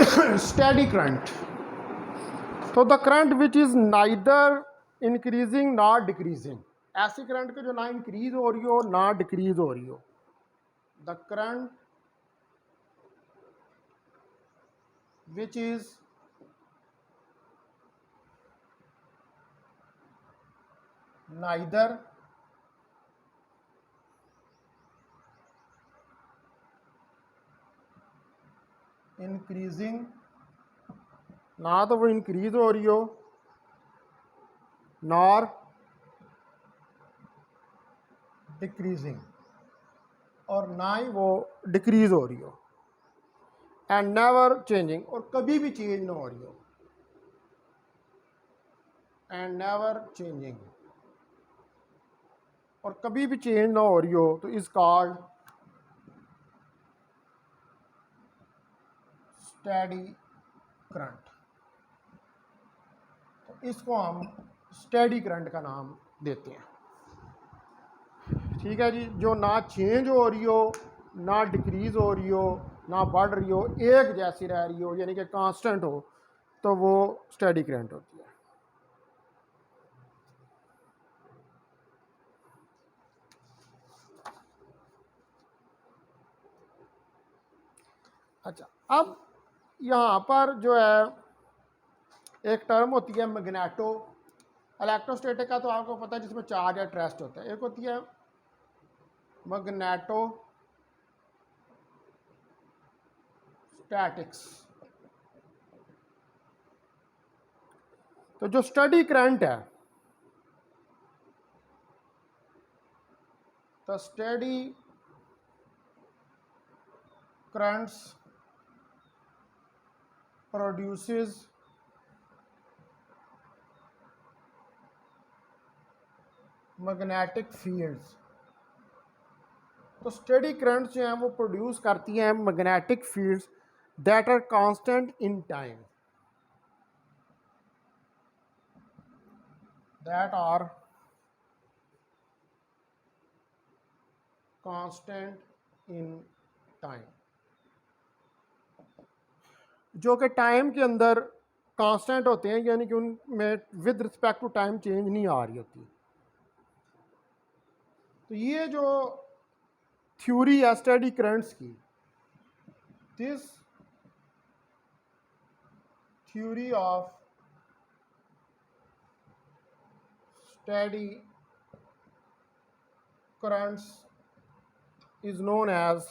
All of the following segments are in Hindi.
स्टेडी करंट, तो the current which is neither increasing ना डिक्रीजिंग, ऐसी करंट के जो ना इंक्रीज हो रही हो ना डिक्रीज हो रही हो। The current which is neither increasing, ना तो वो इंक्रीज हो रही हो नॉर डिक्रीजिंग, और ना ही वो डिक्रीज हो रही हो। एंड नेवर चेंजिंग, और कभी भी चेंज ना हो रही हो। एंड नेवर चेंजिंग, और कभी भी चेंज ना हो रही हो, तो इज कॉल्ड स्टेडी करंट। तो इसको हम स्टेडी करंट का नाम देते हैं। ठीक है जी, जो ना चेंज हो रही हो ना डिक्रीज हो रही हो ना बढ़ रही हो, एक जैसी रह रही हो, यानी कि कांस्टेंट हो, तो वो स्टेडी करंट होती है। अच्छा, अब यहाँ पर जो है एक टर्म होती है मैग्नेटो, इलेक्ट्रोस्टैटिक का तो आपको पता है, जिसमें चार्ज या ट्रेस्ट होता है। एक होती है मैग्नेटो स्टैटिक्स। तो जो स्टेडी करंट है, तो steady currents produces magnetic fields. तो स्टेडी करंट जो हैं वो प्रोड्यूस करती हैं magnetic fields that are constant in time, that are constant in time, जो कि टाइम के अंदर कांस्टेंट होते हैं, यानी कि उनमें with respect to time change नहीं आ रही होती। तो ये जो थ्योरी है स्टेडी करंट्स की, this theory of steady currents is known as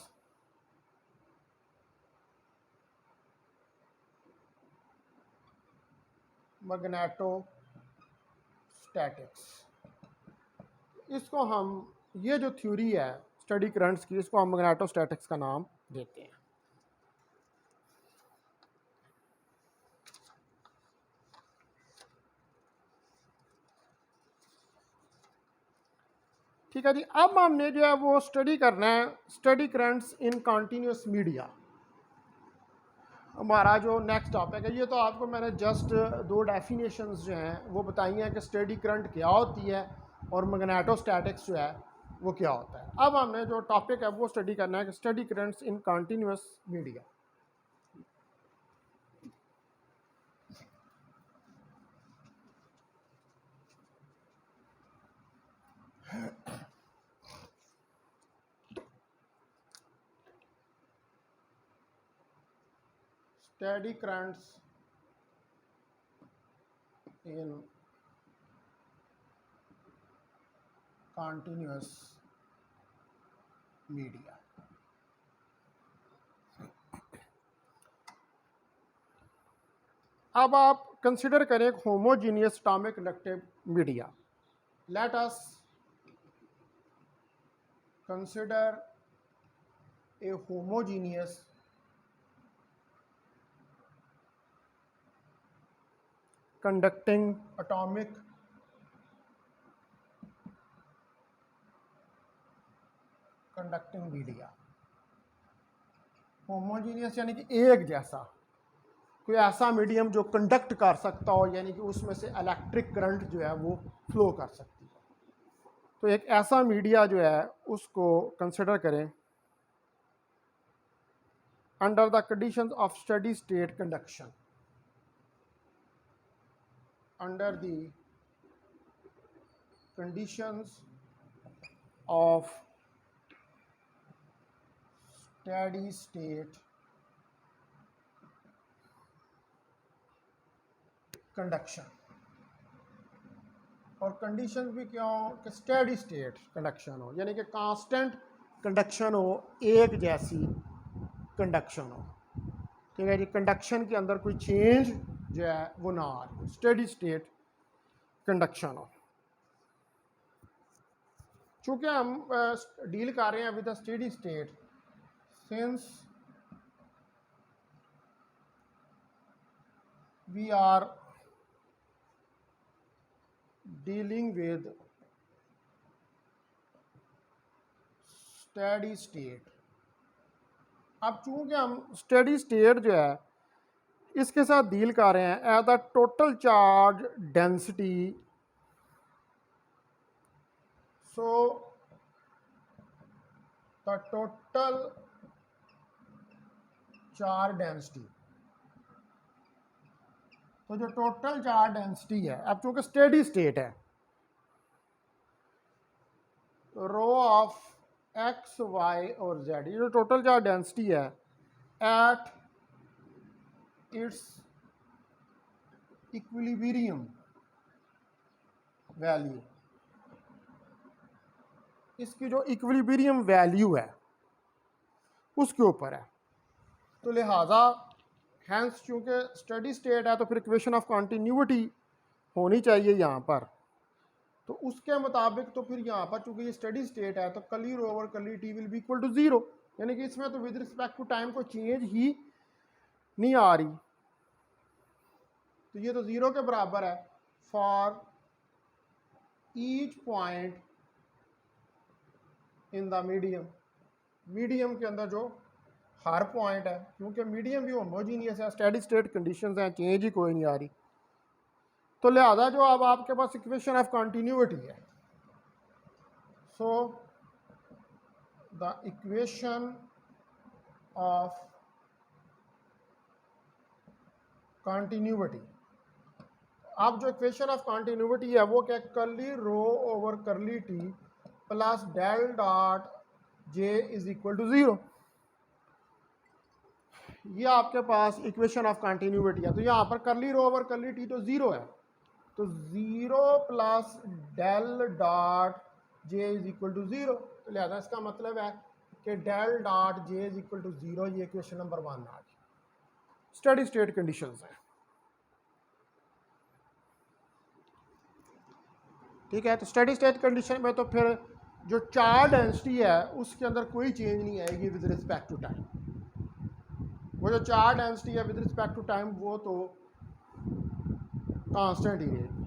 magnetostatics. इसको हम, ये जो थ्योरी है स्टेडी करंट्स की, इसको हम मैग्नेटोस्टैटिक्स का नाम देते हैं। ठीक है जी, अब हमने जो है वो स्टडी करना है steady currents in continuous media. हमारा जो नेक्स्ट टॉपिक है, ये तो आपको मैंने जस्ट दो डेफिनेशंस जो हैं वो बताई हैं कि स्टेडी करंट क्या होती है और मैग्नेटोस्टैटिक्स जो है वो क्या होता है। अब हमने जो टॉपिक है वो स्टडी करना है कि steady currents in continuous media. Steady currents in continuous media। अब आप कंसिडर करें एक homogeneous atomic conductive media. Let us consider a homogeneous conducting atomic conducting media। Homogeneous यानी कि एक जैसा, कोई ऐसा मीडियम जो कंडक्ट कर सकता हो, यानी कि उसमें से इलेक्ट्रिक करंट जो है वो फ्लो कर सकती है। तो एक ऐसा मीडिया जो है उसको कंसिडर करें under the conditions of steady state conduction, under the conditions of steady state conduction. और कंडीशन भी क्या हो कि स्टेडी स्टेट कंडक्शन हो, यानी कि कांस्टेंट कंडक्शन हो, एक जैसी कंडक्शन हो। ठीक है जी, कंडक्शन के अंदर कोई चेंज जो है वो ना आ रही, स्टेडी स्टेट कंडक्शन हो। चूँकि हम डील कर रहे हैं with the steady state, since we are dealing with steady state। अब चूंकि हम स्टेडी स्टेट जो है इसके साथ डील कर रहे हैं at the total charge density, so the total charge density, तो जो टोटल चार्ज डेंसिटी है, अब चूंकि स्टेडी स्टेट है, रो ऑफ एक्स वाई और जेड, ये जो टोटल चार्ज डेंसिटी है एट इट्स इक्विलिब्रियम वैल्यू, इसकी जो इक्विलिब्रियम वैल्यू है उसके ऊपर है। तो लिहाजा हैंस चूँकि स्टेडी स्टेट है तो फिर इक्वेशन ऑफ कॉन्टीन्यूटी होनी चाहिए यहाँ पर, तो उसके मुताबिक तो फिर यहाँ पर चूँकि ये स्टेडी स्टेट है तो curly rho over curly T will be equal to zero, यानी कि इसमें तो विद रिस्पेक्ट टू टाइम को चेंज ही नहीं आ रही, तो ये तो ज़ीरो के बराबर है for each point in the medium, medium के अंदर जो हर पॉइंट है, क्योंकि मीडियम भी होमोजीनियस है, स्टेडी स्टेट कंडीशंस हैं, चेंज ही कोई नहीं आ रही, तो लिहाजा जो अब आपके पास इक्वेशन ऑफ कॉन्टीन्यूटी है, so the equation of continuity, अब जो इक्वेशन ऑफ कॉन्टीन्यूटी है वो क्या, curly rho over curly T plus del dot J is equal to zero, ये आपके पास इक्वेशन ऑफ कॉन्टीन्यूटी है। तो यहाँ पर curly rho over curly T तो ज़ीरो है, तो zero plus del dot J is equal to zero, तो लिहाजा इसका मतलब है कि del dot J is equal to zero, ये इक्वेशन नंबर 1 आ गई, स्टेडी स्टेट कंडीशंस है। ठीक है, तो स्टेडी स्टेट कंडीशन में तो फिर जो चार्ज डेंसिटी है उसके अंदर कोई चेंज नहीं आएगी विद रिस्पेक्ट टू टाइम, वो जो चार्ज डेंसिटी है विद रिस्पेक्ट टू टाइम वो तो कांस्टेंट ही रहेगी।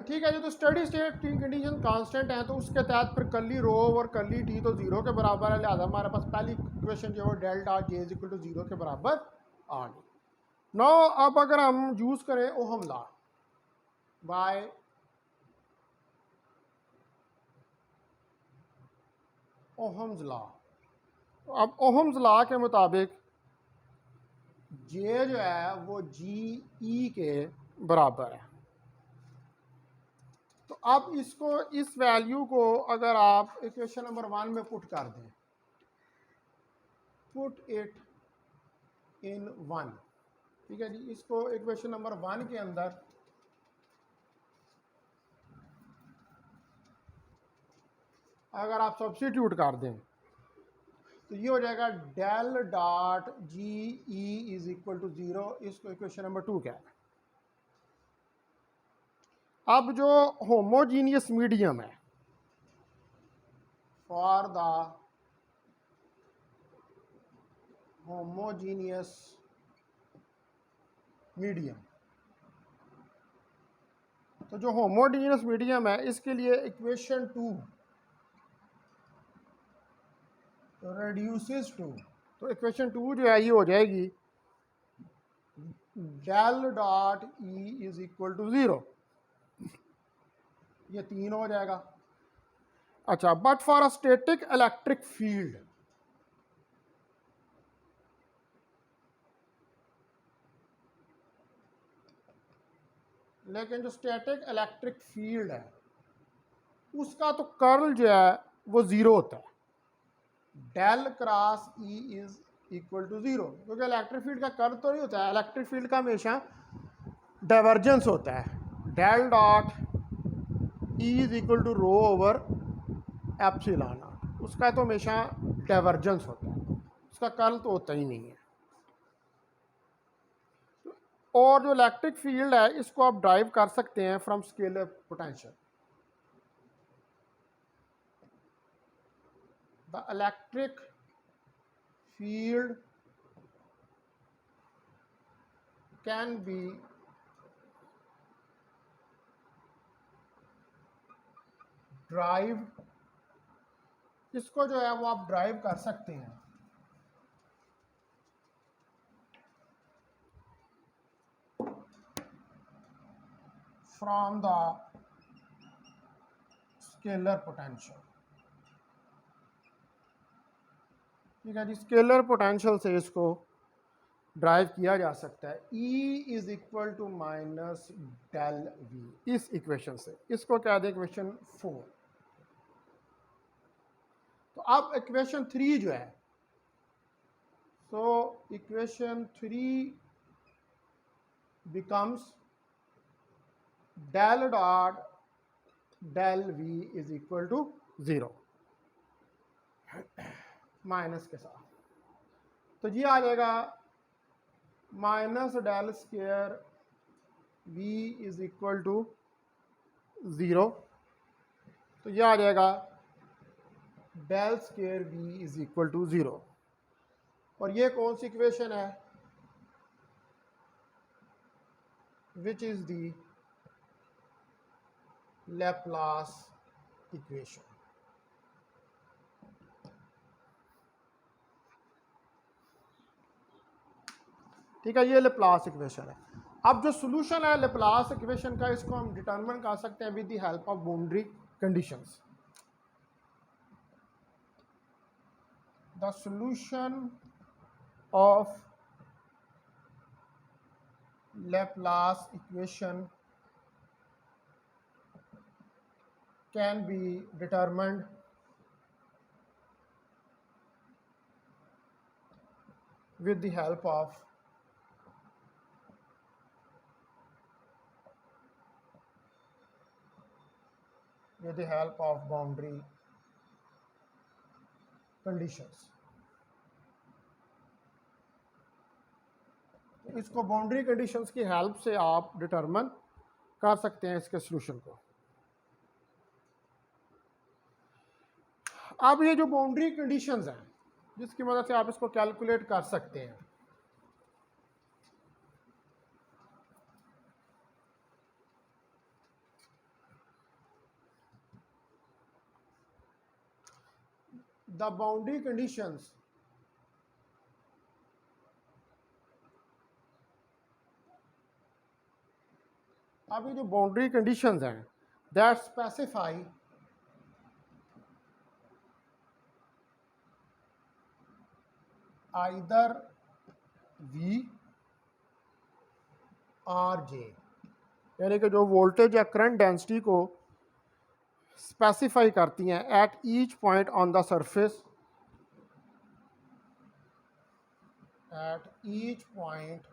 ठीक है जी, तो स्टेडी स्टेट कंडीशन कांस्टेंट है तो उसके तहत फिर कर्ली रो और कर्ली टी तो जीरो के बराबर है, लिहाजा हमारे पास पहली इक्वेशन जो है del dot J is equal to zero के बराबर आ गई। नो अब अगर हम यूज करें Ohm law by Ohm's law, अब ओहम्स लॉ के मुताबिक जे जो है वो जी ई के बराबर है। तो अब इसको, इस वैल्यू को अगर आप इक्वेशन नंबर 1 में पुट कर दें, पुट इट इन 1, ठीक है जी, इसको इक्वेशन नंबर 1 के अंदर अगर आप सब्स्टिट्यूट कर दें तो ये हो जाएगा del dot G E is equal to 0। इसको इक्वेशन नंबर 2 क्या है। अब जो होमोजीनियस मीडियम है, फॉर द होमोजीनियस मीडियम, तो जो होमोजीनियस मीडियम है इसके लिए इक्वेशन 2 reduces टू, तो इक्वेशन 2 जो है ये हो जाएगी del dot E is equal to 0, ये 3 हो जाएगा। अच्छा, but for a static electric field, लेकिन जो स्टैटिक इलेक्ट्रिक फील्ड है उसका तो कर्ल जो है वो 0 होता है। Del cross E is equal to 0, क्योंकि इलेक्ट्रिक फील्ड का कर्ल तो नहीं होता है, इलेक्ट्रिक फील्ड का हमेशा डाइवर्जेंस होता है। Del dot E is equal to rho over epsilon naught, उसका तो हमेशा डाइवर्जेंस होता है, उसका कर्ल तो होता ही नहीं है। और जो इलेक्ट्रिक फील्ड है इसको आप ड्राइव कर सकते हैं from scalar potential. The electric field can be drive, इसको जो है वो आप ड्राइव कर सकते हैं फ्रॉम द स्केलर पोटेंशियल। ठीक है जी, स्केलर पोटेंशियल से इसको ड्राइव किया जा सकता है। E is equal to minus del V, इस इक्वेशन से, इसको क्या दें इक्वेशन 4। तो अब इक्वेशन 3 जो है, so equation 3 becomes del dot del V is equal to 0 minus के साथ। तो ये आ जाएगा minus del square V is equal to 0, तो ये आ जाएगा del square V is equal to 0। और ये कौन सी इक्वेशन है, which is the Laplace equation. ठीक है, ये लैप्लास इक्वेशन है। अब जो सोल्यूशन है लैप्लास इक्वेशन का, इसको हम डिटरमिन कर सकते हैं with the help of boundary conditions. The solution of Laplace equation can be determined with the help of boundary conditions। इसको बाउंड्री कंडीशंस की हेल्प से आप डिटरमिन कर सकते हैं इसके सॉल्यूशन को। अब ये जो बाउंड्री कंडीशंस हैं जिसकी मदद से आप इसको कैलकुलेट कर सकते हैं, द बाउंड्री कंडीशंस अब ये जो बाउंड्री कंडीशंस हैं दैट स्पेसिफाई आइदर V और J, यानी कि जो वोल्टेज या करंट डेंसिटी को स्पेसिफाई करती हैं at each point on the surface, at each point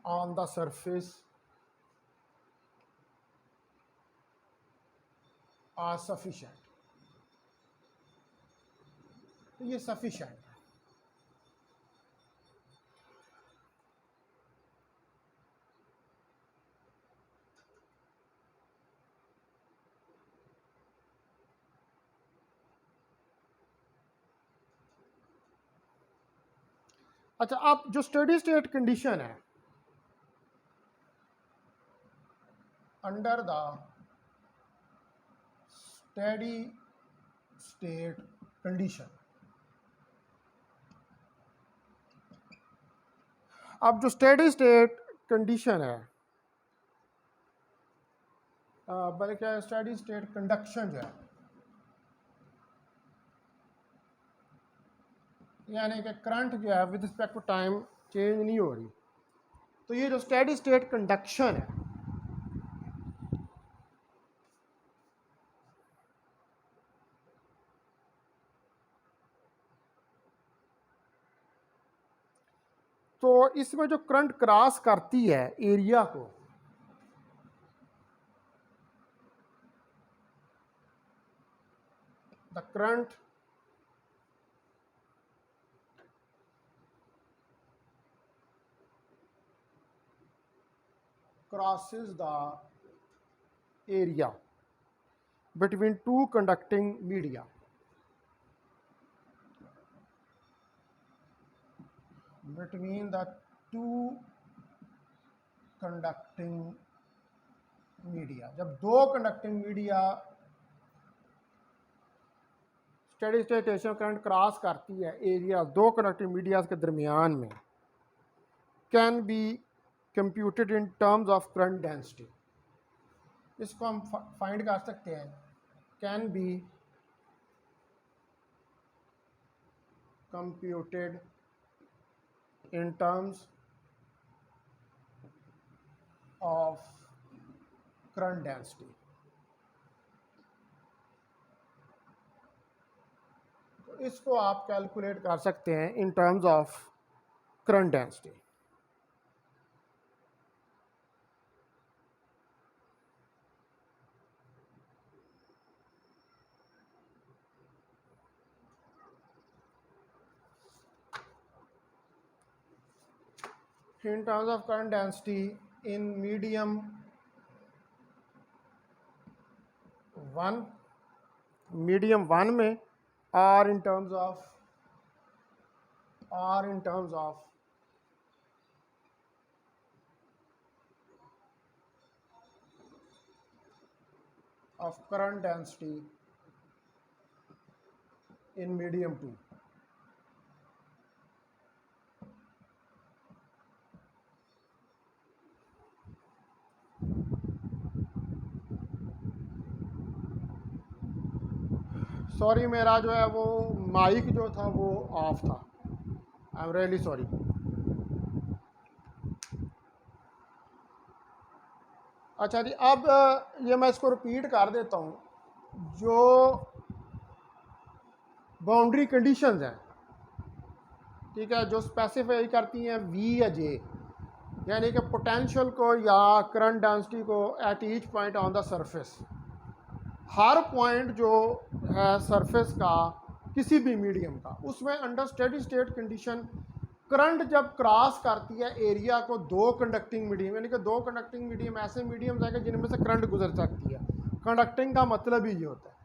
on the surface are sufficient, तो ये सफिशेंट है। अच्छा, अब जो स्टेडी स्टेट कंडीशन है, under the steady state condition, अब जो स्टेडी स्टेट कंडीशन है, बल्कि स्टेडी स्टेट कंडक्शन जो है, यानी कि करंट जो है with respect to time change नहीं हो रही, तो ये जो स्टेडी स्टेट कंडक्शन है, तो इसमें जो करंट क्रॉस करती है एरिया को, the current crosses the area between two conducting media, between the two conducting media, जब दो conducting media steady state current cross करती है एरिया दो कंडक्टिंग मीडियाज के दरमियान में, can be computed in terms of current density, इसको हम फाइंड कर सकते हैं, can be computed in terms of current density. तो इसको आप कैलकुलेट कर सकते हैं in terms of current density. In terms of current density in medium 1 में, or in terms of current density in medium 2। Sorry, मेरा जो है वो माइक जो था वो ऑफ था, आई एम रियली सॉरी। अच्छा जी, अब ये मैं इसको रिपीट कर देता हूँ, जो बाउंड्री कंडीशंस हैं, ठीक है, जो स्पेसिफाई करती हैं वी या जे, यानी कि पोटेंशियल को या करंट डेंसिटी को eight each point on the surface, her point जो है सरफेस का किसी भी मीडियम का, उसमें under steady state condition current जब क्रॉस करती है एरिया को दो कंडक्टिंग मीडियम, यानी कि दो कंडक्टिंग मीडियम ऐसे मीडियम्स हैं कि जिनमें से करंट गुजर सकती है, कंडक्टिंग का मतलब ही ये होता है,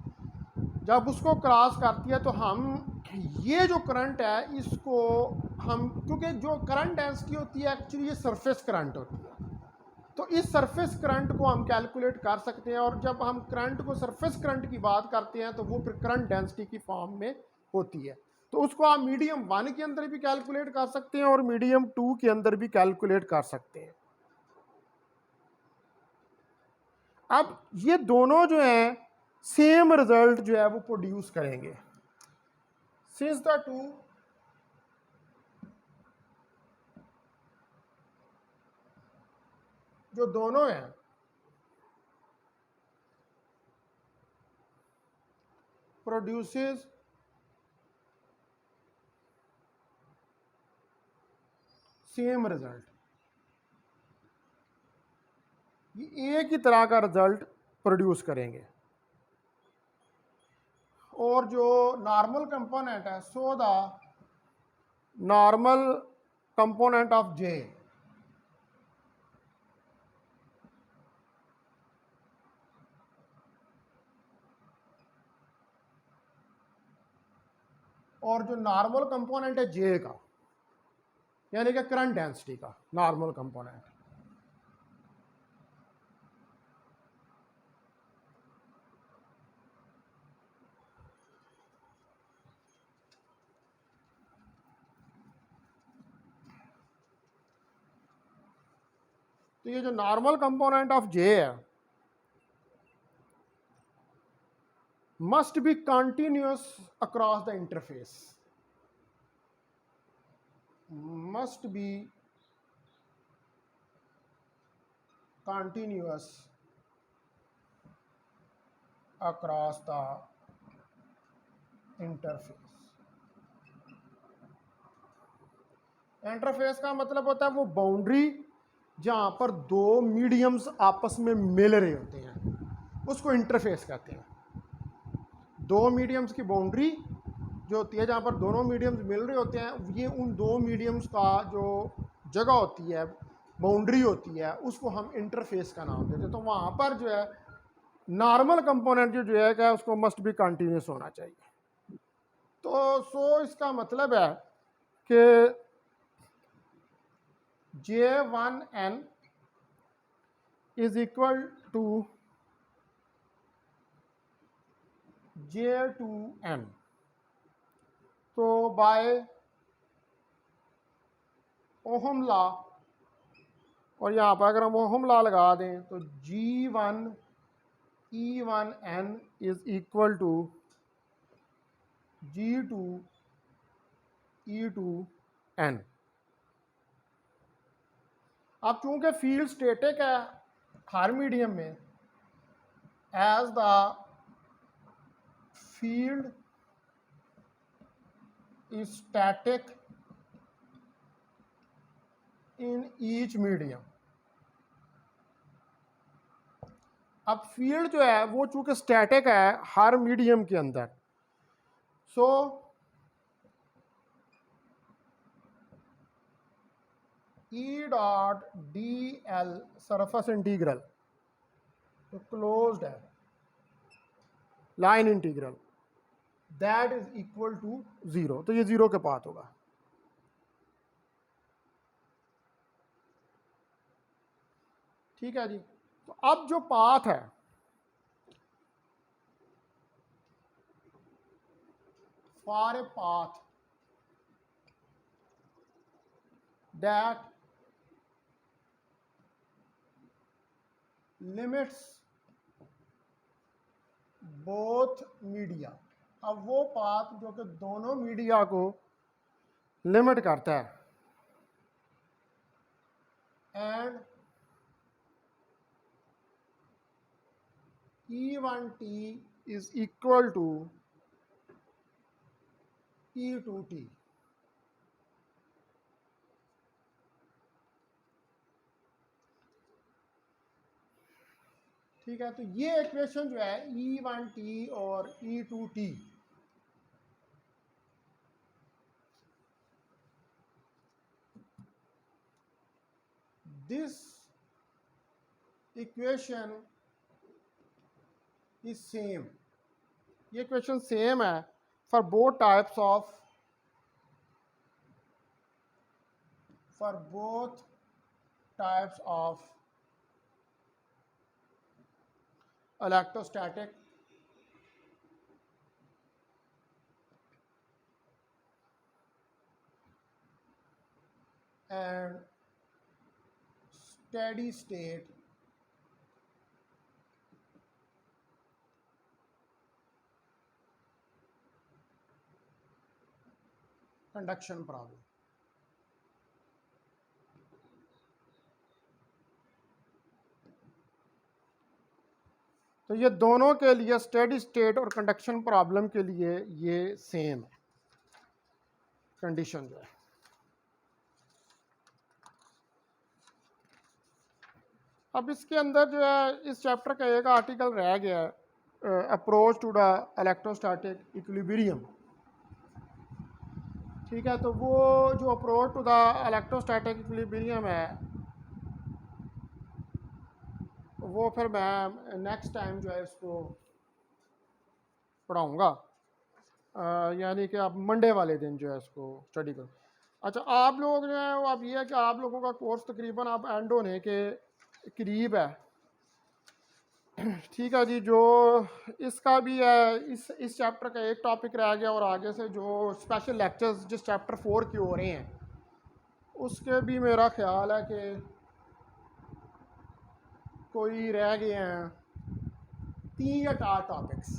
जब उसको क्रॉस करती है तो हम ये जो करंट है इसको हम, क्योंकि जो करंट डेंसिटी होती है एक्चुअली ये सरफेस करंट होती है, तो इस सरफेस करंट को हम कैलकुलेट कर सकते हैं, और जब हम करंट को सरफेस करंट की बात करते हैं तो वो फिर करंट डेंसिटी की फॉर्म में होती है, तो उसको आप मीडियम 1 के अंदर भी कैलकुलेट कर सकते हैं और मीडियम 2 के अंदर भी कैलकुलेट कर सकते हैं। अब ये दोनों जो हैं सेम रिजल्ट जो है वो प्रोड्यूस करेंगे, सिंस द टू जो दोनों हैं प्रोड्यूसेस सेम रिजल्ट, ये एक ही तरह का रिजल्ट प्रोड्यूस करेंगे। और जो नॉर्मल कंपोनेंट है, so the normal component of J और जो नॉर्मल कंपोनेंट है जे का, यानी कि करंट डेंसिटी का नॉर्मल कंपोनेंट, तो ये जो नॉर्मल कंपोनेंट ऑफ जे है must be continuous across the interface, must be continuous across the interface. Interface का मतलब होता है वो बाउंड्री जहां पर दो मीडियम्स आपस में मिल रहे होते हैं, उसको इंटरफेस कहते हैं। दो मीडियम्स की बाउंड्री जो होती है जहां पर दोनों मीडियम्स मिल रहे होते हैं, ये उन दो मीडियम्स का जो जगह होती है, बाउंड्री होती है, उसको हम इंटरफेस का नाम देते हैं। तो वहां पर जो है नॉर्मल कंपोनेंट जो है क्या, उसको मस्ट बी कंटिन्यूस होना चाहिए। तो सो इसका मतलब है कि J1n is equal to J2n। तो बाय ओहम लॉ, और यहाँ पर अगर हम ओहम लॉ लगा दें तो G1 E1n is equal to G2 E2n। अब चूंकि फील्ड स्टैटिक है हर मीडियम में, as the field is static in each medium. अब फील्ड जो है वो चूंकि स्टैटिक है हर मीडियम के अंदर, so E dot D L surface integral तो क्लोज्ड है, line integral, that is equal to 0। तो ये 0 के पास होगा। ठीक है जी। तो अब जो पाथ है, for a path that limits both media, अब वो पाथ जो कि दोनों मीडिया को लिमिट करता है, and E1t is equal to E2t। ठीक है, तो ये इक्वेशन जो है E1t और E2t, this equation is same, ये इक्वेशन सेम है for both types of, for both types of electrostatic and steady state conduction problem। तो ये दोनों के लिए स्टेडी स्टेट और कंडक्शन प्रॉब्लम के लिए ये सेम है कंडीशन जो है। अब इसके अंदर जो है इस चैप्टर का एक आर्टिकल रह गया है, approach to the electrostatic equilibrium. ठीक है, तो वो जो approach to the electrostatic equilibrium है वो फिर मैं नेक्स्ट टाइम जो है इसको पढ़ाऊँगा, यानी कि आप मंडे वाले दिन जो है इसको स्टडी करो। अच्छा, आप लोग जो है वो अब ये है कि आप लोगों का कोर्स तकरीबन आप एंड होने के करीब है। ठीक है जी, जो इसका भी है, इस चैप्टर का एक टॉपिक रह गया और आगे से जो स्पेशल लेक्चर्स जिस चैप्टर 4 के हो रहे हैं उसके भी मेरा ख्याल है कि कोई रह गए हैं 3 या 4 टॉपिक्स।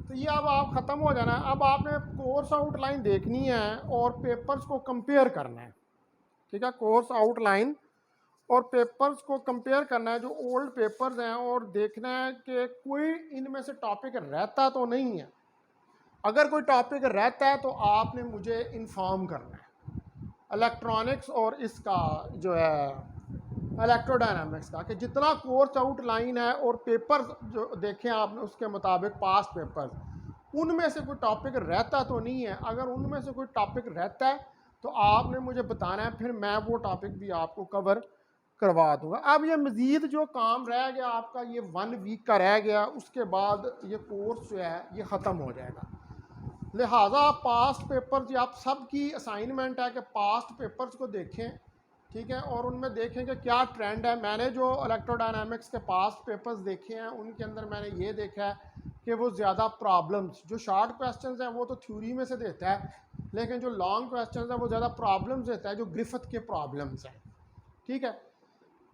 तो ये अब आप ख़त्म हो जाना है। अब आपने कोर्स आउटलाइन देखनी है और पेपर्स को कंपेयर करना है। ठीक है, कोर्स आउटलाइन और पेपर्स को कंपेयर करना है, जो ओल्ड पेपर्स हैं, और देखना है कि कोई इनमें से टॉपिक रहता तो नहीं है। अगर कोई टॉपिक रहता है तो आपने मुझे इन्फॉर्म करना है। इलेक्ट्रॉनिक्स और इसका जो है इलेक्ट्रोडायनामिक्स का, कि जितना कोर्स आउटलाइन है और पेपर्स जो देखें आपने उसके मुताबिक पास्ट पेपर्स, उनमें से कोई टॉपिक रहता तो नहीं है। अगर उनमें से कोई टॉपिक रहता है तो आपने मुझे बताना है, फिर मैं वो टॉपिक भी आपको कवर करवा दूंगा। अब ये मज़ीद जो काम रह गया आपका, ये 1 वीक का रह गया, उसके बाद ये कोर्स जो है ये ख़त्म हो जाएगा। लिहाजा पास्ट पेपर्स, आप सबकी असाइनमेंट है कि पास्ट पेपर्स को देखें। ठीक है, और उनमें देखें कि क्या ट्रेंड है। मैंने जो इलेक्ट्रोडायनामिक्स के पास्ट पेपर्स देखे हैं उनके अंदर मैंने ये देखा है कि वो ज़्यादा प्रॉब्लम्स, जो शॉर्ट क्वेश्चंस हैं वो तो थ्योरी में से देता है, लेकिन जो लॉन्ग क्वेश्चंस हैं वो ज़्यादा प्रॉब्लम्स देता है, जो ग्रिफिथ के प्रॉब्लम्स हैं। ठीक है,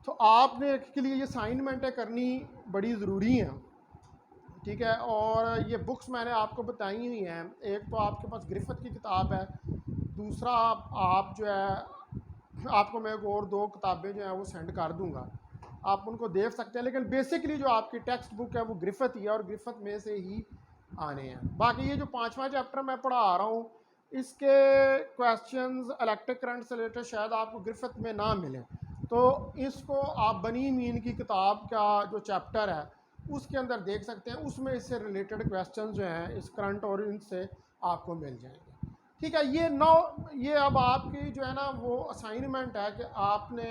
तो आपने के लिए ये असाइनमेंटें करनी बड़ी ज़रूरी हैं। ठीक है, और ये बुक्स मैंने आपको बताई हुई हैं। एक तो आपके पास ग्रिफिथ की किताब है, दूसरा आप जो है आपको मैं और 2 किताबें जो हैं वो सेंड कर दूंगा, आप उनको देख सकते हैं। लेकिन बेसिकली जो आपकी टेक्स्ट बुक है वो ग्रिफिथ ही है और ग्रिफिथ में से ही आने हैं। बाकी ये जो 5वां चैप्टर मैं पढ़ा रहा हूँ इसके क्वेश्चंस इलेक्ट्रिक करंट से रिलेटेड शायद आपको ग्रिफिथ में ना मिले, तो इसको आप बनी मीन की किताब का जो चैप्टर है उसके अंदर देख सकते हैं। उसमें इससे रिलेटेड क्वेश्चंस जो हैं इस करंट और इनसे आपको मिल जाएंगे। ठीक है, ये अब आपकी जो है ना वो असाइनमेंट है कि आपने